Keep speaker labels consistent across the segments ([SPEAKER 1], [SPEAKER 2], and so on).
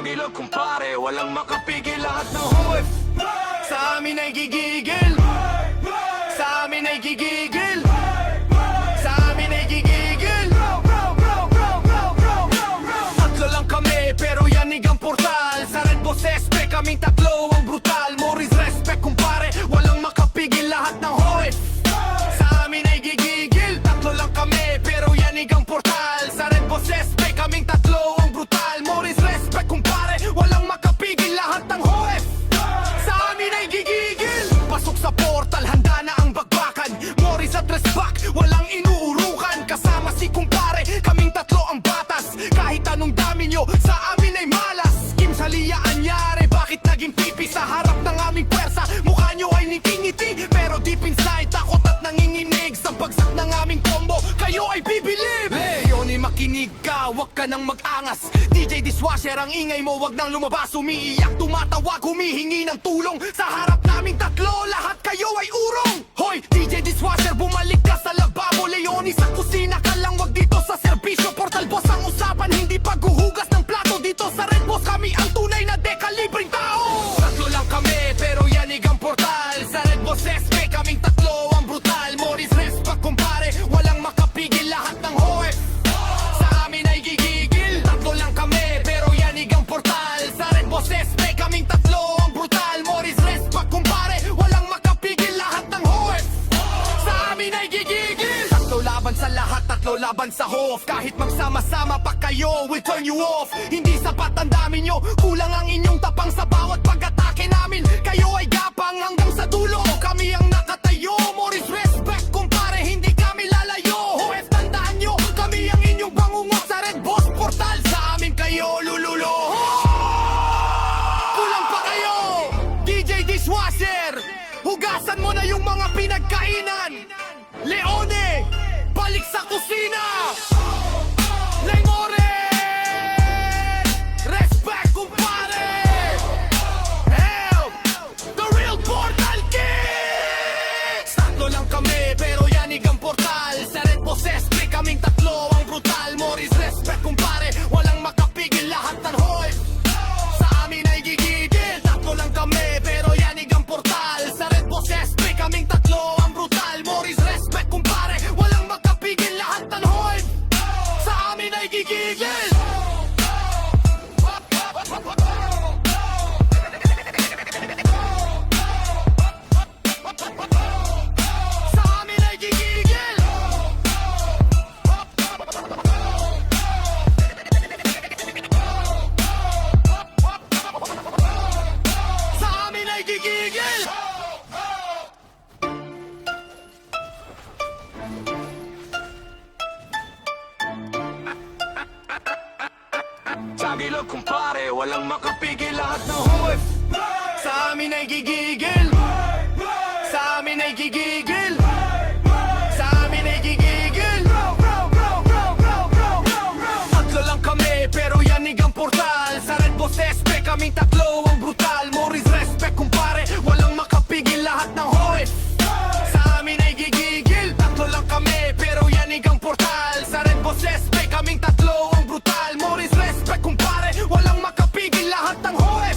[SPEAKER 1] Ilog kumpare, walang makapigil, lahat ng huwef sa amin ay gigigil. Sa amin ay gigigil. Sa amin ay gigigil. Tatlo lang kami pero yanig ang portal. Sa Red Boss Espe kaming tatlo ang brutal. Morris respect kumpare, walang makapigil, lahat ng huwef sa amin ay gigigil. Tatlo lang kami pero yanig ang portal. Sa Red Boss Espe kaming tatlo ang brutal. Morris respect kumpare, walang makapigil, lahat ng hoef sa amin ay gigigil. Pasok sa portal, handa na ang bagbakan. Morris at Resback, walang inuurukan. Kasama si kumpare, kaming tatlo ang batas. Kahit anong dami nyo, sa amin ay malas. Kim Salia anyari, bakit naging pipi sa harap ng aming pwersa? Mukha nyo ay ngiti-ngiti, pero deep inside takot at nanginginig. Sa bagsak ng aming combo, kayo ay bibilib. Leoni, makinig ka, wag ka nang mag-angas. DJ Dishwasher, ang ingay mo, wag nang lumabas. Umiiyak, tumatawag, humihingi ng tulong. Sa harap naming tatlo, lahat kayo ay urong. Hoy, DJ Dishwasher, bumalik ka sa lababo. Leoni, sa kusina ka lang, wag dito sa serbisyo. Portal Boss ang usapan, hindi paghuhugas ng plato. Dito sa Red Boss, kami ang tunay na dekalibreng tao. Tatlo lang kami, pero yanig ang portal. Sa Red Boss SP, kaming tatlo ang brutal. Morris Respack kumpare, walang makapigil, lahat ng hoef sa amin ay gigigil. Tatlo lang kami, pero yanig ang portal. Sa Red Boss SP, kaming tatlo ang brutal. Morris Respack kumpare, walang makapigil, lahat ng hoef sa amin ay gigigil. Tatlo laban sa lahat, tatlo laban sa hof. Kahit magsama-sama pa kayo, we'll turn you off. Hindi sapat ang dami nyo, kulang ang inyong tapang. Sa bawat pag-atake namin, kayo ay gapang hanggang sa dulo. Kami ang nakatayo, Morris Respect kumpare, hindi kami lalayo. Hoef, tandaan nyo, kami ang inyong bangungot. Sa Red Boss Portal, sa amin kayo lululo. Kulang pa kayo, DJ Dishwasher, hugasan mo na yung mga pinagkainan. Leone, balik sa kusina. Lengore, respect kumpare. Help, the real Portal Kings. Tatlo lang kami pero yanig ang portal. Sa Red Boss SP kaming tatlo ang brutal. Morris respect kumpare, walang makapigil, lahat ng hoef sa amin ay gigigil. Tatlo lang kami pero yanig ang portal. Sa Red Boss SP kaming tatlo ang brutal. Morris respect kumpare, walang makapigil, lahat ng hoef sa amin ay gigigil. Sa amin ay gigigil. Sa amin ay gigigil. Sa ilog kumpare, walang makapigil, lahat ng huwef sa amin ay gigigil. Sa amin ay gigigil. Sa amin ay gigigil. Tatlo lang kami pero yanig ang portal. Sa Red Boss SP kaming tatlo ang brutal. Morris Respect kumpare, walang makapigil, lahat ng hoef sa amin ay gigigil. Tatlo lang kami pero yanig ang portal. Sa Red Boss SP kaming tatlo ang brutal. Morris Respect kumpare, walang makapigil, lahat ng hoef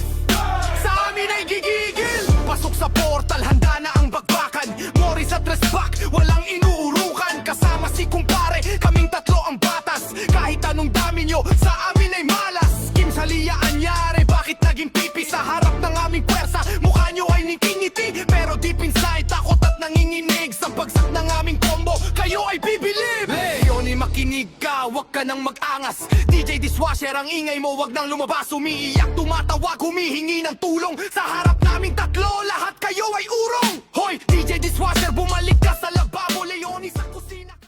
[SPEAKER 1] sa amin ay gigigil. Pasok sa portal, handa na ang bagbakan. Morris at Resback, walang inuurukan. Kasama si kumpare, kaming tatlo ang batas. Kahit anong dami nyo, sa amin ay malas. Kim Salia anyari, bakit naging pipi sa harap ng aming pwersa? Mukha nyo ay ngiti-ngiti, pero deep inside takot at nanginginig. Sa bagsak ng aming combo, kayo ay bibilib. Leoni, makinig ka, wag ka nang mag-angas. DJ Dishwasher, ang ingay mo, wag nang lumabas. Umiiyak, tumatawag, humihingi ng tulong. Sa harap naming tatlo, lahat kayo ay urong. Hoy, DJ Dishwasher, bumalik